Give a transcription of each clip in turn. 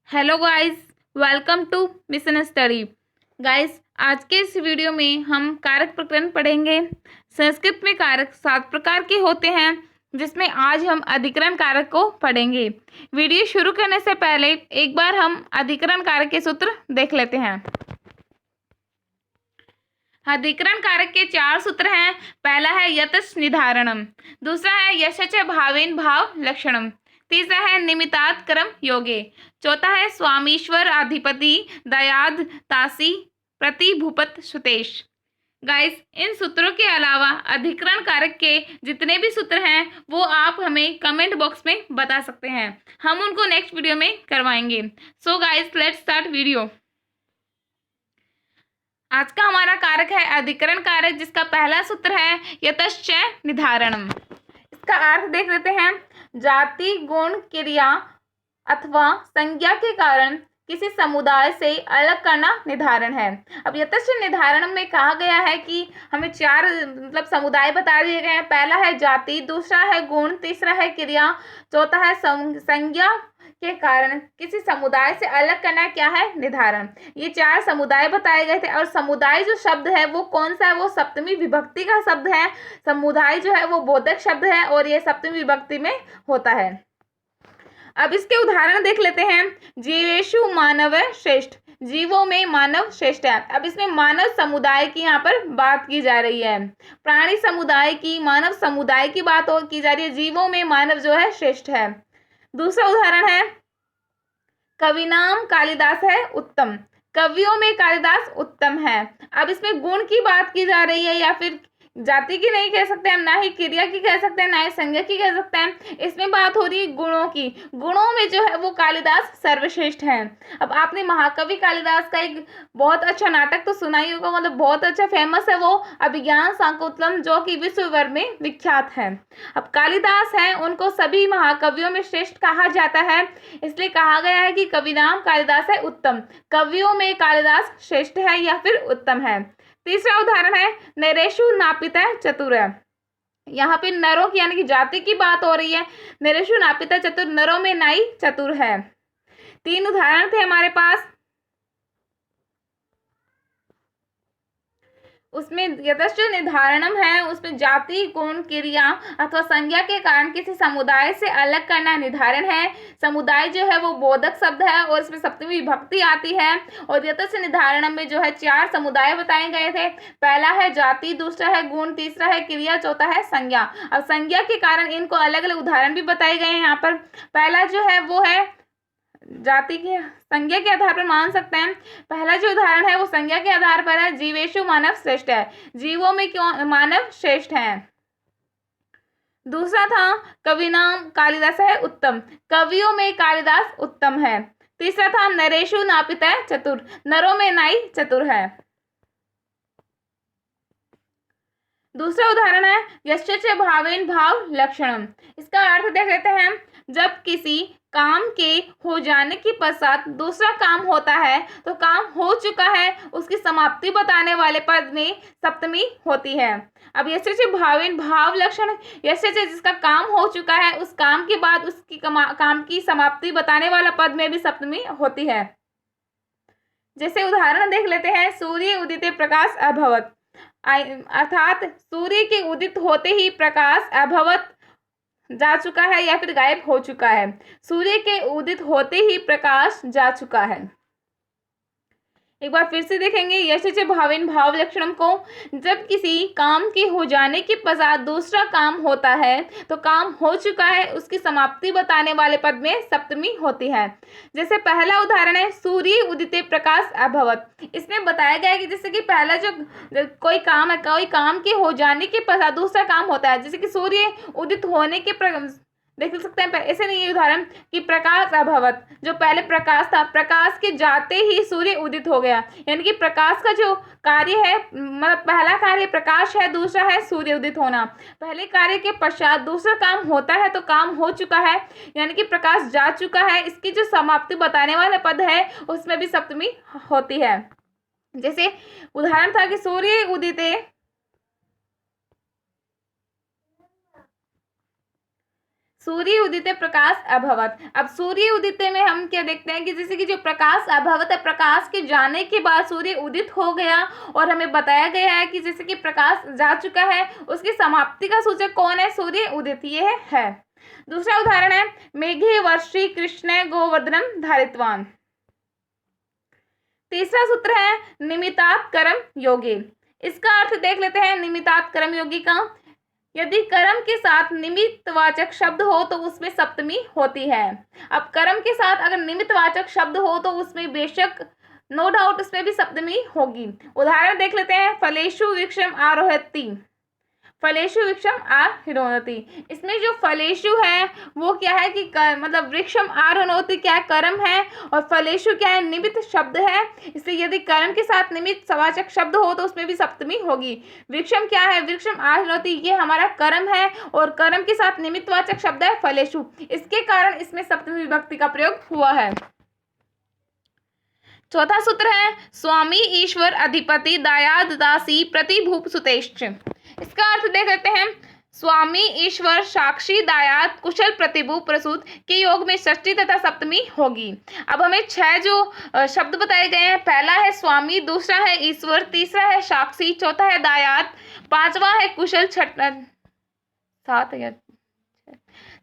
Hello guys, welcome to mission study. Guys, आज के इस वीडियो में हम कारक प्रकरण पढ़ेंगे। संस्कृत में कारक 7 प्रकार के होते हैं, जिसमें आज हम अधिकरण कारक को पढ़ेंगे। वीडियो शुरू करने से पहले एक बार हम अधिकरण कारक के सूत्र देख लेते हैं। अधिकरण कारक के 4 सूत्र हैं। पहला है यतश्च निधारणम, दूसरा है यशच भावेन भाव लक्षणम, तीसरा है निमित्तात् कर्म योगे, चौथा है स्वामीश्वर अधिपति दयाद तासी प्रति भूपत सुतेश। गाइस, इन सूत्रों के अलावा अधिकरण कारक के जितने भी सूत्र हैं वो आप हमें कमेंट बॉक्स में बता सकते हैं। हम उनको नेक्स्ट वीडियो में करवाएंगे। So guys, let's start video. आज का हमारा कारक है अधिकरण कारक, जिसका पहला सूत्र है यतश्च निधारणम। इसका अर्थ देख लेते हैं। जाति, गुण, क्रिया अथवा संज्ञा के कारण किसी समुदाय से अलग करना निधारण है। अब यतश्च निधारणम में कहा गया है कि हमें 4 समुदाय बता दिए गए हैं। पहला है जाति, दूसरा है गुण, तीसरा है क्रिया, चौथा है संज्ञा के कारण किसी समुदाय से अलग करना क्या है, निधारण। ये 4 समुदाय बताए गए थे। और समुदाय जो शब्द है वो कौन सा है, वो सप्तमी विभक्ति का शब्द है। समुदाय जो है वो बोधक शब्द है और ये सप्तमी विभक्ति में होता है। अब इसके उदाहरण देख लेते हैं। जीवेषु मानव श्रेष्ठ, जीवों में मानव श्रेष्ठ है। अब इसमें मानव समुदाय की यहाँ पर बात की जा रही है। प्राणी समुदाय की, मानव समुदाय की बात की जा रही है। जीवों में मानव जो है श्रेष्ठ है। दूसरा उदाहरण है कविनाम कालिदास है उत्तम, कवियों में कालिदास उत्तम है। अब इसमें गुण की बात की जा रही है, या फिर जाति की नहीं कह सकते हम, ना ही क्रिया की कह सकते हैं, ना ही संज्ञा की कह सकते हैं। इसमें बात हो रही है गुणों की। गुणों में जो है वो कालिदास सर्वश्रेष्ठ है। अब आपने महाकवि कालिदास का एक बहुत अच्छा नाटक तो सुना ही होगा, मतलब बहुत अच्छा फेमस है वो, अभिज्ञान शाकुंतलम, जो कि विश्व भर में विख्यात है। अब कालिदास है, उनको सभी महाकवियों में श्रेष्ठ कहा जाता है, इसलिए कहा गया है कि कविनाम कालिदास है उत्तम, कवियों में कालिदास श्रेष्ठ है या फिर उत्तम है। तीसरा उदाहरण है नरेशु नापितः चतुर। यहाँ पे नरों की यानी कि जाति की बात हो रही है। नरेशु नापितः चतुर, नरों में नाई चतुर है। 3 उदाहरण थे हमारे पास। उसमें यतश्च निधारणम है, उसमें जाति, गुण, क्रिया अथवा संज्ञा के कारण किसी समुदाय से अलग करना निधारण है। समुदाय जो है वो बोधक शब्द है और इसमें सप्तमी विभक्ति आती है। और यतश्च निधारणम में जो है 4 समुदाय बताए गए थे। पहला है जाति, दूसरा है गुण, तीसरा है क्रिया, चौथा है संज्ञा। अब संज्ञा के कारण इनको अलग अलग उदाहरण भी बताए गए हैं यहाँ पर। पहला जो है वो है जाति के संज्ञा के आधार पर मान सकते हैं। पहला जो उदाहरण है वो संज्ञा के आधार पर है। जीवेषु मानव श्रेष्ठ है, जीवों में क्यों मानव श्रेष्ठ है। दूसरा था कविनाम कालिदास है उत्तम, कवियों में कालिदास उत्तम है। तीसरा था नरेशु नापितः चतुर, नरों में नाई चतुर है। दूसरा उदाहरण है यश्च भावेन भाव लक्षणम। इसका अर्थ देख लेते हैं। जब किसी काम के हो जाने के पश्चात दूसरा काम होता है तो काम हो चुका है उसकी समाप्ति बताने वाले पद में सप्तमी होती है। अब यश्च भावेन भाव लक्षण, यश्च जिसका काम हो चुका है उस काम के बाद उसकी काम की समाप्ति बताने वाला पद में भी सप्तमी होती है। जैसे उदाहरण देख लेते हैं। सूर्य उदिते प्रकाश अभवत, अर्थात सूर्य के उदित होते ही प्रकाश अभवत जा चुका है या फिर गायब हो चुका है। सूर्य के उदित होते ही प्रकाश जा चुका है। एक बार फिर से देखेंगे यश्च भावेन भाव लक्षणम को। जब किसी काम के हो जाने के पश्चात दूसरा काम होता है तो काम हो चुका है उसकी समाप्ति बताने वाले पद में सप्तमी होती है। जैसे पहला उदाहरण है सूर्य उदिते प्रकाश अभवत। इसमें बताया गया है कि जैसे कि पहला जो कोई काम है, कोई काम के हो जाने के पश्चात दूसरा काम होता है, जैसे कि सूर्य उदित होने के देख सकते हैं। ऐसे नहीं ये उदाहरण कि प्रकाश अभवत, जो पहले प्रकाश था, प्रकाश के जाते ही सूर्य उदित हो गया, यानी कि प्रकाश का जो कार्य है, मतलब पहला कार्य प्रकाश है, दूसरा है सूर्य उदित होना। पहले कार्य के पश्चात दूसरा काम होता है तो काम हो चुका है, यानी कि प्रकाश जा चुका है। इसकी जो समाप्ति बताने वाला पद है उसमें भी सप्तमी होती है। जैसे उदाहरण था कि सूर्य सूर्य उदिते प्रकाश अभवत। अब सूर्य उदिते में हम क्या देखते हैं कि जैसे कि जो प्रकाश अभवत है, प्रकाश के जाने के बाद सूर्य उदित हो गया और हमें बताया गया है कि जैसे कि प्रकाश जा चुका है, उसकी समाप्ति का सूचक कौन है? सूर्य उदित। ये है। दूसरा उदाहरण है मेघे वर्षि कृष्ण गोवर्धनम धारितवान। तीसरा सूत्र है निमित्तात् कर्म योगे। इसका अर्थ देख लेते हैं निमित्तात् कर्म योगी का। यदि कर्म के साथ निमित्तवाचक शब्द हो तो उसमें सप्तमी होती है। अब कर्म के साथ अगर निमित्तवाचक शब्द हो तो उसमें बेशक नो डाउट उसमें भी सप्तमी होगी। उदाहरण देख लेते हैं फलेषु वृक्षम आरोहति, फलेषु वृक्षम आरोहति। इसमें जो फलेषु है वो क्या है कि मतलब वृक्षम आरोहति क्या है? कर्म है, और फलेषु क्या है? निमित्त शब्द है। इसलिए यदि कर्म के साथ निमित्त वाचक शब्द हो तो उसमें भी सप्तमी होगी। वृक्षम क्या है? वृक्षम आरोहति, ये हमारा कर्म है और कर्म के साथ निमित्त वाचक शब्द है फलेषु। इसके कारण इसमें सप्तमी विभक्ति का प्रयोग हुआ है। चौथा सूत्र है स्वामी ईश्वर अधिपति दायाद दासी प्रतिभूप सुतेश्च। इसका अर्थ देख लेते हैं। स्वामी ईश्वर साक्षी दायाद कुशल प्रतिभू प्रसूत के योग में षष्ठी तथा सप्तमी होगी। अब हमें 6 जो शब्द बताए गए हैं, पहला है स्वामी, दूसरा है ईश्वर, तीसरा है साक्षी, चौथा है दायाद, पांचवा है कुशल, छठा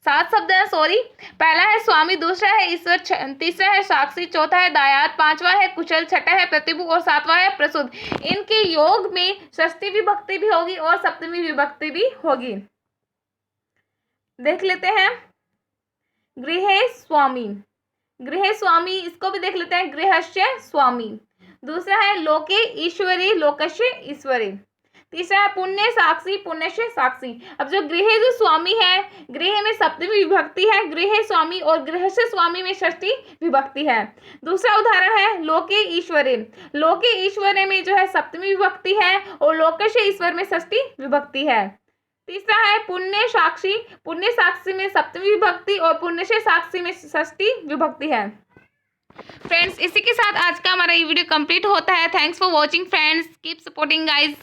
7 शब्द है, सॉरी। पहला है स्वामी, दूसरा है ईश्वर, तीसरा है साक्षी, चौथा है दायाद, पांचवा है कुशल, छठा है प्रतिभु और सातवां है प्रसूत। इनके योग में षष्ठी विभक्ति भी होगी और सप्तमी विभक्ति भी होगी। देख लेते हैं गृहे स्वामी। गृहे स्वामी, इसको भी देख लेते हैं गृहस्य स्वामी। दूसरा है लोके ईश्वरी, लोकस्य ईश्वरी। तीसरा है पुण्य साक्षी, पुण्यस्य साक्षी। अब जो गृह जो स्वामी है, गृह में सप्तमी विभक्ति है, गृह स्वामी, और गृहस्य स्वामी में षष्ठी विभक्ति है। दूसरा उदाहरण है लोके ईश्वरे। लोके ईश्वरे में जो है सप्तमी विभक्ति है और लोकस्य ईश्वर में षष्ठी विभक्ति है। तीसरा है पुण्य साक्षी, पुण्य साक्षी में सप्तमी विभक्ति और पुण्यस्य साक्षी में षष्ठी विभक्ति है। फ्रेंड्स, इसी के साथ आज का हमारा ये वीडियो कंप्लीट होता है। Thanks for watching friends, keep supporting guys.